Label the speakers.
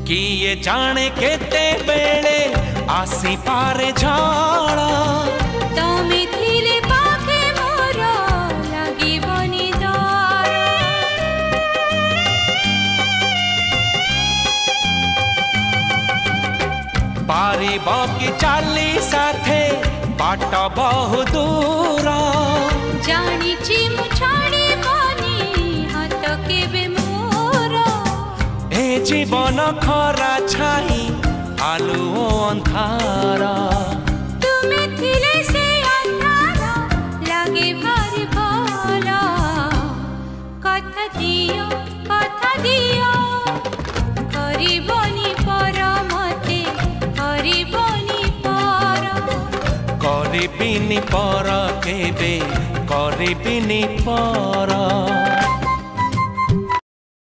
Speaker 1: किए जाने केते बेले आसी पारे झाड़ा
Speaker 2: तमे थिले पाखे मोर लागिबनी डर
Speaker 1: पारिब कि चाली साथे बाट बहु दूर
Speaker 2: जानिछि मु छाड़िबनी हाथ केबे मोर
Speaker 1: ए जीवन खरा छाई आलु अंधार
Speaker 2: तुमे थिले से अंधार लागे भारी भल कथा दियो करिबनी पर मते करिबनी पर
Speaker 1: करिबिनी पर केबे करिबिनी पर।